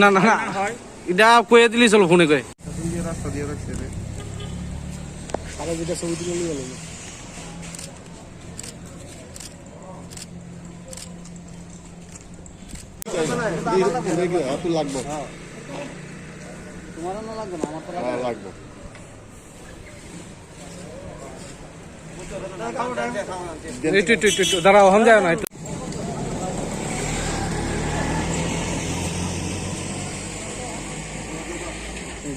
না না না এটা কয়ে দিলি চলো ফোনে কয়ে রাস্তা দিয়ে রাখছে সারা যেটা ছবি তুলে নিয়ে গেল লাগবো তোমার না লাগবে না আমার তো লাগবো একটু একটু একটু দাঁড়াও ওখান যায় না একটু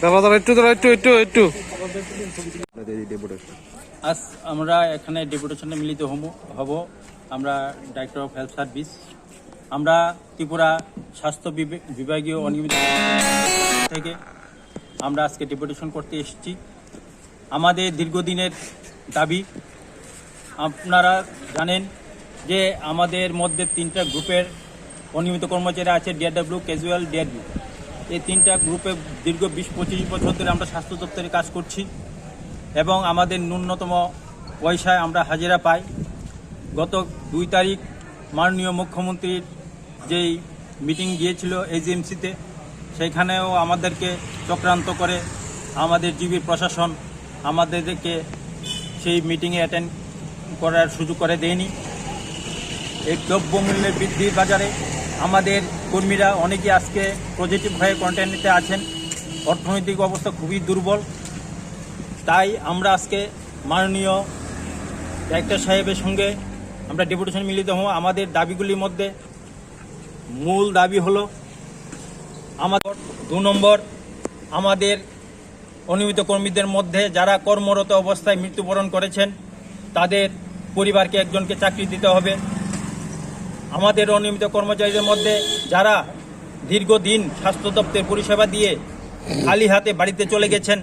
দাঁড়া দাঁড়া একটু দাঁড়া একটু একটু একটু আজ আমরা এখানে ডেপুটেশনে মিলিত হব আমরা ডাইরেক্টর অফ হেলথ সার্ভিস। আমরা ত্রিপুরা স্বাস্থ্য বিভাগীয় অনিয়মিত থেকে আমরা আজকে ডেপুটেশন করতে এসেছি। আমাদের দীর্ঘদিনের দাবি, আপনারা জানেন যে আমাদের মধ্যে 3টা গ্রুপের অনিয়মিত কর্মচারী আছে, ডিআরডব্লিউ, ক্যাজুয়াল, ডিআরবি। এই 3টা গ্রুপে দীর্ঘ 20-25 বছর ধরে আমরা স্বাস্থ্য দপ্তরে কাজ করছি এবং আমাদের ন্যূনতম পয়সায় আমরা হাজিরা পাই। গত 2 তারিখ মাননীয় মুখ্যমন্ত্রীর যেই মিটিং গিয়েছিল এজিএমসিতে, সেইখানেও আমাদেরকে চক্রান্ত করে আমাদের জিবির প্রশাসন আমাদেরকে সেই মিটিংয়ে অ্যাটেন্ড করার সুযোগ করে দেয়নি। এই দ্রব্যমূল্যের বৃদ্ধির বাজারে আমাদের কর্মীরা অনেকে আজকে পজিটিভ হয়ে কোয়ারেন্টাইনেতে আছেন। অর্থনৈতিক অবস্থা খুবই দুর্বল। তাই আমরা আজকে মাননীয় ডাইরেক্টর সাহেবের সঙ্গে আমরা ডেপুটেশন মিলিত হব। আমাদের দাবিগুলির মধ্যে মূল দাবি হলো আমাদের 2 নম্বর, আমাদের অনিয়মিত কর্মীদের মধ্যে যারা কর্মরত অবস্থায় মৃত্যুবরণ করেছেন তাদের পরিবারকে একজনকে চাকরি দিতে হবে। আমাদের অনিয়মিত কর্মচারীদের মধ্যে যারা দীর্ঘদিন স্বাস্থ্য দপ্তরের পরিষেবা দিয়ে খালি হাতে বাড়িতে চলে গেছেন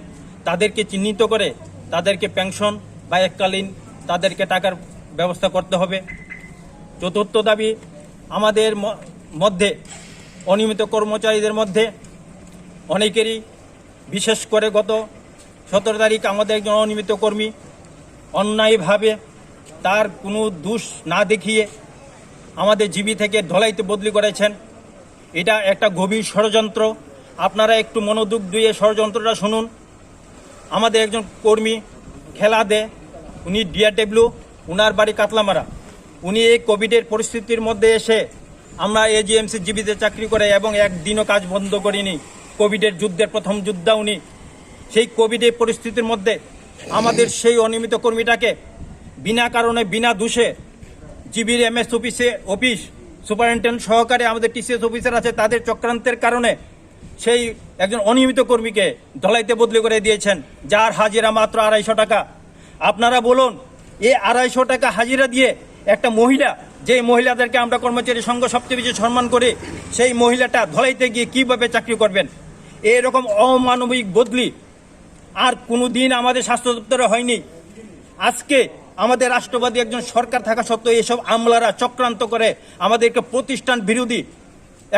তাদেরকে চিহ্নিত করে তাদেরকে পেনশন বা এককালীন তাদেরকে টাকার ব্যবস্থা করতে হবে। চতুর্থ দাবি, আমাদের মধ্যে অনিয়মিত কর্মচারীদের মধ্যে অনেকেরই, বিশেষ করে গত 17 তারিখ আমাদের একজন অনিয়মিত কর্মী অন্যায়ভাবে তার কোনো দোষ না দেখিয়ে আমাদের জিবি থেকে ধলাইতে বদলি করেছেন। এটা একটা গভীর ষড়যন্ত্র। আপনারা একটু মনোযোগ দিয়ে ষড়যন্ত্রটা শুনুন। আমাদের একজন কর্মী খেলা দে, উনি ডিআরডব্লিউ, উনার বাড়ি কাতলামারা। উনি এই কোভিডের পরিস্থিতির মধ্যে এসে আমরা এজিএমসি জিবিতে চাকরি করে এবং একদিনও কাজ বন্ধ করিনি। কোভিডের যুদ্ধের প্রথম যোদ্ধা উনি। সেই কোভিডের পরিস্থিতির মধ্যে আমাদের সেই অনিয়মিত কর্মীটাকে বিনা কারণে বিনা দোষে জিবির এমএস অফিস সুপারিনটেন্ডেন্ট সহকারে আমাদের টিসিএস অফিসার আছে, তাদের চক্রান্তের কারণে সেই একজন অনিয়মিত কর্মীকে ধলাইতে বদলি করে দিয়েছেন, যার হাজিরা মাত্র 250 টাকা। আপনারা বলুন, এই 250 টাকা হাজিরা দিয়ে একটা মহিলা, যে মহিলাদেরকে আমরা কর্মচারী সংঘ সবচেয়ে বেশি সম্মান করি, সেই মহিলাটা ধলাইতে গিয়ে কিভাবে চাকরি করবেন? এরকম অমানবিক বদলি আর কোনো দিন আমাদের স্বাস্থ্য দপ্তরে হয়নি। আজকে আমাদের রাষ্ট্রবাদী একজন সরকার থাকা সত্ত্বেও এসব আমলারা চক্রান্ত করে আমাদেরকে প্রতিষ্ঠান বিরোধী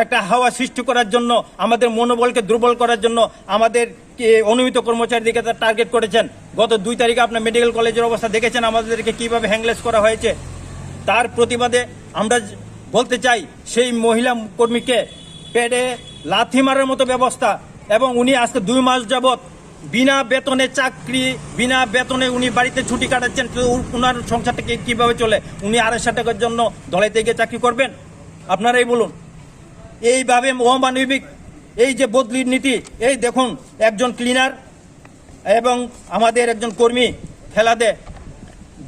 একটা হাওয়া সৃষ্টি করার জন্য, আমাদের মনোবলকে দুর্বল করার জন্য আমাদের অনিয়মিত কর্মচারীদেরকে টার্গেট করেছেন। গত 2 তারিখে আপনার মেডিকেল কলেজের অবস্থা দেখেছেন, আমাদেরকে কিভাবে হ্যাংলেস করা হয়েছে। তার প্রতিবাদে আমরা বলতে চাই, সেই মহিলা কর্মীকে পেটে লাথি মারার মতো ব্যবস্থা, এবং উনি আজকে 2 মাস যাবৎ বিনা বেতনে চাকরি, বিনা বেতনে উনি বাড়িতে ছুটি কাটাচ্ছেন। ওনার সংসারটা কিভাবে চলে? উনি 250 টাকার জন্য ধলাইতে গিয়ে চাকরি করবেন? আপনারাই বলুন। এইভাবে অমানবিক এই যে বদলির নীতি, এই দেখুন একজন ক্লিনার এবং আমাদের একজন কর্মী খেলাদে,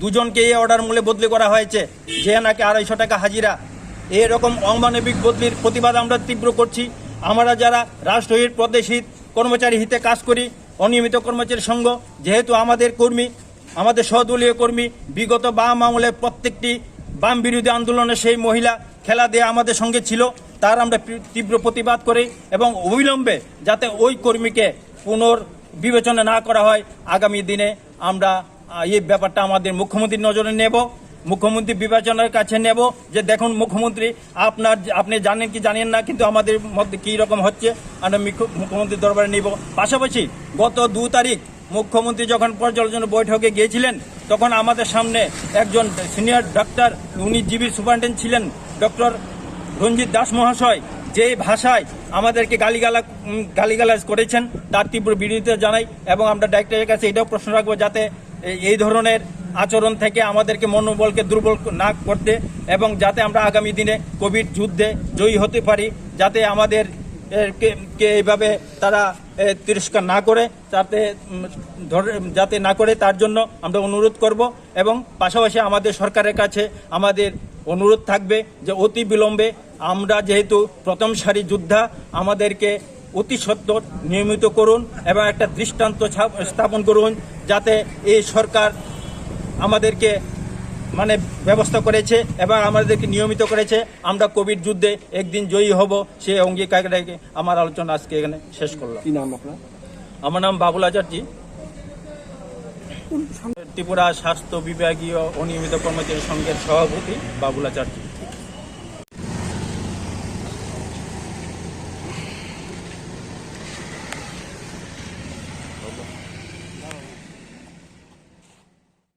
দুজনকে এই অর্ডার মূলে বদলি করা হয়েছে, যে নাকি 250 টাকা হাজিরা। এরকম অমানবিক বদলির প্রতিবাদ আমরা তীব্র করছি। আমরা যারা রাষ্ট্রহিত, প্রদেশহিত, কর্মচারী হিতে কাজ করি, অনিয়মিত কর্মচারী সংঘ, যেহেতু আমাদের কর্মী, আমাদের সহদলীয় কর্মী বিগত বাম আমলে প্রত্যেকটি বাম বিরোধী আন্দোলনে সেই মহিলা খেলা দিয়ে আমাদের সঙ্গে ছিল, তার আমরা তীব্র প্রতিবাদ করি এবং অবিলম্বে যাতে ওই কর্মীকে পুনর্বিবেচনা না করা হয়, আগামী দিনে আমরা এই ব্যাপারটা আমাদের মুখ্যমন্ত্রীর নজরে নেব, মুখ্যমন্ত্রী বিবেচনার কাছে নেব। যে দেখুন মুখ্যমন্ত্রী, আপনি জানেন কি জানেন না, কিন্তু আমাদের মধ্যে কী রকম হচ্ছে আমরা মুখ্যমন্ত্রীর দরবারে নিব। পাশাপাশি গত 2 তারিখ মুখ্যমন্ত্রী যখন পর্যালোচনা বৈঠকে গিয়েছিলেন, তখন আমাদের সামনে একজন সিনিয়র ডাক্তার, উনি জিবি সুপারিনটেন্ডেন্ট ছিলেন, ডক্টর রঞ্জিত দাস মহাশয়, যে ভাষায় আমাদেরকে গালিগালাজ করেছেন তার তীব্র বিরোধিতা জানাই এবং আমরা ডাক্তারের কাছে এটাও প্রশ্ন রাখবো যাতে এই ধরনের আচরণ থেকে আমাদেরকে মনোবলকে দুর্বল না করতে এবং যাতে আমরা আগামী দিনে কোভিড যুদ্ধে জয়ী হতে পারি, যাতে আমাদের কে এইভাবে তারা তিরস্কার না করে যাতে না করে তার জন্য আমরা অনুরোধ করব। এবং পাশাপাশি আমাদের সরকারের কাছে আমাদের অনুরোধ থাকবে যে অতি বিলম্বে আমরা যেহেতু প্রথম সারি যোদ্ধা, আমাদেরকে অতি সত্বর নিয়মিত করুন এবং একটা দৃষ্টান্ত স্থাপন করুন যাতে এই সরকার আমাদেরকে মানে ব্যবস্থা করেছে এবং আমাদেরকে নিয়মিত করেছে, আমরা কোভিড যুদ্ধে একদিন জয়ী হব সেই অঙ্গীকার রেখে আমার আলোচনা আজকে এখানে শেষ করলাম। কি নাম আপনার? আমার নাম বাবুল আচার্য, ত্রিপুরা স্বাস্থ্য বিভাগীয় অনিয়মিত কর্মচারী সংঘের সভাপতি বাবুল আচার্য।